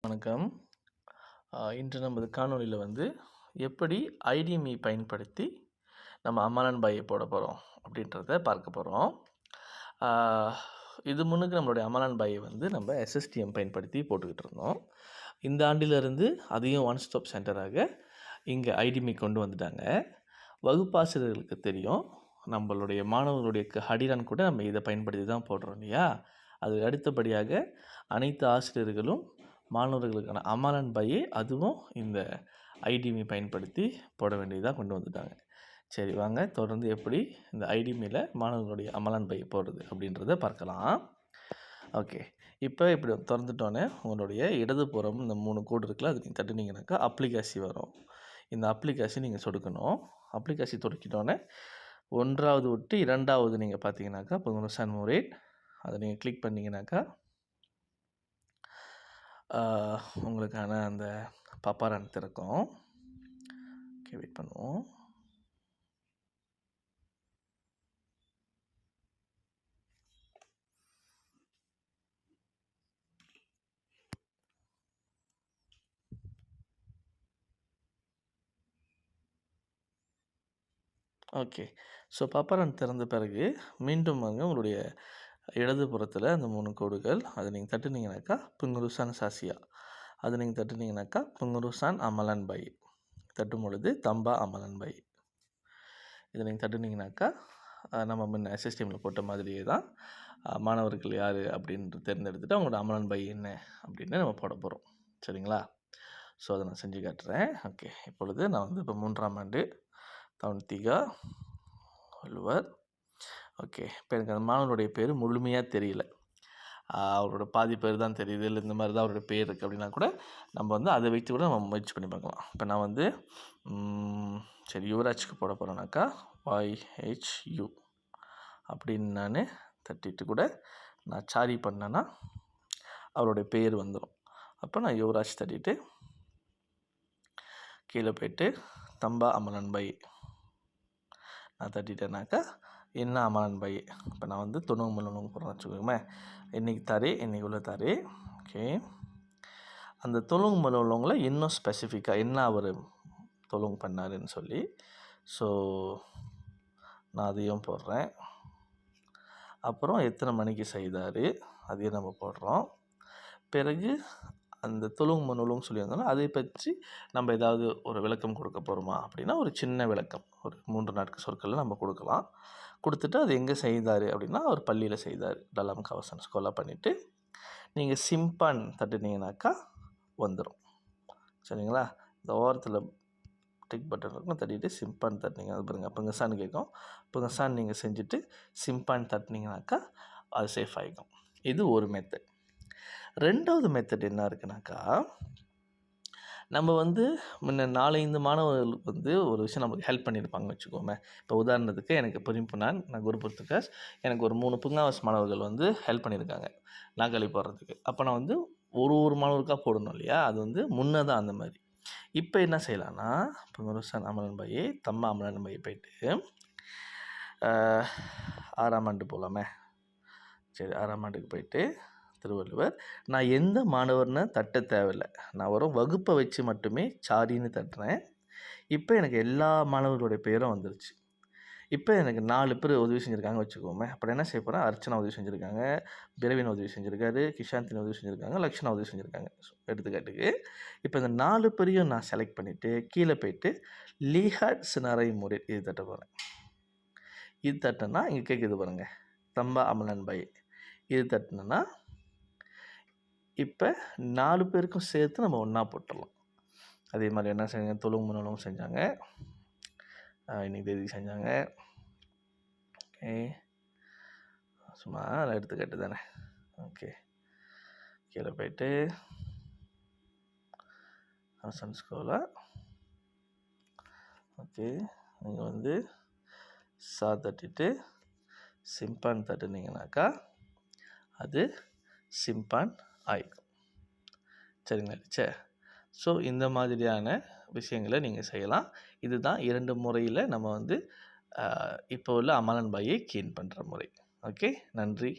வணக்கம். இன்று நமது காணொளியில் வந்து எப்படி ஐடிஎம்இ பயன்படுத்தி நம்ம அம்மாளன் பாயை போட போகிறோம் அப்படின்றத பார்க்க போகிறோம். இது முன்னுக்கு நம்மளுடைய அம்மாளன் பாயை வந்து நம்ம எஸ்எஸ்டிஎம் பயன்படுத்தி போட்டுக்கிட்டு இருந்தோம். இந்த ஆண்டிலிருந்து அதையும் ஒன் ஸ்டாப் சென்டராக இங்கே ஐடிஎம்இ கொண்டு வந்துட்டாங்க. வகுப்பாசிரியர்களுக்கு தெரியும், நம்மளுடைய மாணவர்களுடைய ஹடிரான் கூட நம்ம இதை பயன்படுத்தி தான் போடுறோம் இல்லையா. அது அடுத்தபடியாக அனைத்து ஆசிரியர்களும் மாணவர்களுக்கான அம்மாளன் பாயை அதுவும் இந்த ஐடிஎம்இ பயன்படுத்தி போட வேண்டியதாக கொண்டு வந்துட்டாங்க. சரி, வாங்க தொடர்ந்து எப்படி இந்த ஐடிஎம்இயில் மாணவர்களுடைய அம்மாளன் பாயை போடுறது அப்படின்றத பார்க்கலாம். ஓகே, இப்போ இப்படி திறந்துட்டோன்னே உங்களுடைய இடதுபுறம் இந்த 3 கோடு இருக்குல்ல, அது நீங்கள் தட்டுனீங்கன்னாக்கா அப்ளிகேஷன் வரும். இந்த அப்ளிகேஷன் நீங்கள் சொடுக்கணும். அப்ளிகேஷன் தொடுக்கிட்டோன்னே 1வது விட்டு 2வது நீங்கள் பார்த்தீங்கன்னாக்கா புதுசான் முரேட் அதை நீங்கள் கிளிக் பண்ணிங்கனாக்கா உங்களுக்கான அந்த பாப்பாரன் திறக்கும். ஓகே, வெயிட் பண்ணுவோம். ஓகே, ஸோ பாப்பாரன் திறந்த பிறகு மீண்டும் வாங்க உங்களுடைய இடதுபுறத்தில் அந்த 3 கோடுகள் அதை நீங்கள் தட்டுனீங்கனாக்கா புங்குருசான் சாசியா, அதை நீங்கள் தட்டுனீங்கனாக்கா புங்குருசான் அமலன் பாய், தட்டும் பொழுது தம்பா அமலன் பாய். இதை நீங்கள் தட்டுனீங்கனாக்கா நம்ம முன்ன எஸ்எஸ்டிஎம்மில் போட்ட மாதிரியே தான் மாணவர்கள் யார் அப்படின்னு தேர்ந்தெடுத்துட்டு அவங்களோட அமலன் பாய் என்ன அப்படின்னு நம்ம போட போகிறோம். சரிங்களா? ஸோ அதை நான் செஞ்சு காட்டுறேன். ஓகே, இப்பொழுது நான் வந்து இப்போ 3ஆம் ஆண்டு தவன்திகா வள்ளுவர். ஓகே, இப்போ எனக்கு அந்த மாணவனுடைய பேர் முழுமையாக தெரியல, அவரோட பாதி பேர் தான் தெரியுது, இல்லை இந்த மாதிரி தான் அவரோட பேர் இருக்குது அப்படின்னா கூட நம்ம வந்து அதை வைத்து கூட நம்ம முயற்சி பண்ணி பார்க்கலாம். இப்போ நான் வந்து சரி யுவராஜ்க்கு போட போகிறேன்னாக்கா YHU அப்படின்னு நான் தட்டிட்டு கூட நான் சாரி பண்ணேன்னா அவருடைய பேர் வந்துடும். அப்போ நான் யுவராஜ் தட்டிட்டு கீழே போய்ட்டு தம்பா அமலன் பாய் நான் தட்டிட்டேனாக்கா என்ன அமலன் பாய். இப்போ நான் வந்து தொண்ணூறு போகிறேன்னு வச்சுக்கோங்க. இன்றைக்கி தாரே, இன்றைக்கி உள்ள தாரே. ஓகே, அந்த தொழுங்கு உள்ளவங்கள இன்னும் ஸ்பெசிஃபிக்காக என்ன அவர் தொழுங்கு பண்ணாருன்னு சொல்லி ஸோ நான் அதையும் போடுறேன். அப்புறம் எத்தனை மணிக்கு செய்தார் அதையும் நம்ம போடுறோம். பிறகு அந்த தொழுங்கு நூலுங்க சொல்லியிருந்தாலும் அதை பற்றி நம்ம ஏதாவது ஒரு விளக்கம் கொடுக்க போகிறோமா அப்படின்னா ஒரு சின்ன விளக்கம், ஒரு 3 நாட்கு சொற்களில் நம்ம கொடுக்கலாம். கொடுத்துட்டு அது எங்கே செய்தார் அப்படின்னா அவர் பள்ளியில் செய்தார், டலாம் கவசன் ஸ்கோலா பண்ணிவிட்டு நீங்கள் சிம்பான் தட்டுனீங்கனாக்கா வந்துடும். சரிங்களா? இந்த ஓரத்தில் டிக் பட்டன் இருக்கும், தட்டிட்டு சிம்பான் தட்டினீங்க அது பாருங்கள் புங்கசான் கேட்கும். புங்கசான் நீங்கள் செஞ்சுட்டு சிம்பான் தட்டினீங்கனாக்கா அது சேஃப் ஆகிக்கும். இது ஒரு மெத்தட். 2வது மெத்தட் என்ன இருக்குனாக்கா, நம்ம வந்து முன்ன 4-5 மாணவர்களுக்கு வந்து ஒரு விஷயம் நமக்கு ஹெல்ப் பண்ணியிருப்பாங்கன்னு வச்சுக்கோங்க. இப்போ உதாரணத்துக்கு எனக்கு புரிம்புனான், நான் குருபுர்த்துகாஸ், எனக்கு ஒரு 3 புங்காவாஸ் மாணவர்கள் வந்து ஹெல்ப் பண்ணியிருக்காங்க நாக்களி போடுறதுக்கு. அப்போ நான் வந்து ஒரு மாணவருக்காக போடணும் இல்லையா, அது வந்து முன்னே தான் அந்த மாதிரி. இப்போ என்ன செய்யலான்னா, இப்போ முருசான் அமலன் பாயை தம்மா அமலன் பாயை போயிட்டு 6ஆம் ஆண்டு போகலாமே. சரி, 6ஆம் ஆண்டுக்கு போயிட்டு திருவள்ளுவர், நான் எந்த மாணவர்னு தட்ட தேவையில்லை, நான் வரும் வகுப்பை வச்சு மட்டுமே சாரின்னு தட்டுறேன். இப்போ எனக்கு எல்லா மாணவர்களுடைய பேரும் வந்துருச்சு. இப்போ எனக்கு 4 பேர் உதவி செஞ்சுருக்காங்க வச்சுக்கோமே. அப்புறம் என்ன செய்ய போகிறேன், அர்ச்சனா உதவி செஞ்சுருக்காங்க, பிரவீன் உதவி செஞ்சுருக்காரு, கிஷாந்தின் உதவி செஞ்சுருக்காங்க, லக்ஷனா உதவி செஞ்சுருக்காங்க எடுத்துக்காட்டுக்கு. இப்போ இந்த 4 பேரையும் நான் செலக்ட் பண்ணிவிட்டு கீழே போய்ட்டு லீஹாட் சினாரை முறை இது தட்ட போகிறேன். இது தட்டினா இங்கே கேட்குது பாருங்கள், தம்பா அமலன் பாய். இது தட்டினா இப்போ 4 பேருக்கும் சேர்த்து நம்ம ஒன்றா போட்டுடலாம். அதே மாதிரி என்ன செஞ்சாங்க, தொழுங்கு முன்னலும் செஞ்சாங்க, இன்னைக்கு தேதி செஞ்சாங்க. ஓகே, சும்மா எடுத்துக்காட்டு தானே. ஓகே, கீழே போய்ட்டு ஹசன் ஸ்கோலா. ஓகே, நீங்கள் வந்து சா தட்டிட்டு சிம்பான் தட்டுனீங்கனாக்கா அது சிம்பான் ஆயிக்கும். சரிங்களா? சே, ஸோ இந்த மாதிரியான விஷயங்களை நீங்கள் செய்யலாம். இதுதான் 2 முறையில் நம்ம வந்து இப்போ உள்ள அமலன் பாயை கீன் பண்ணுற முறை. ஓகே, நன்றி.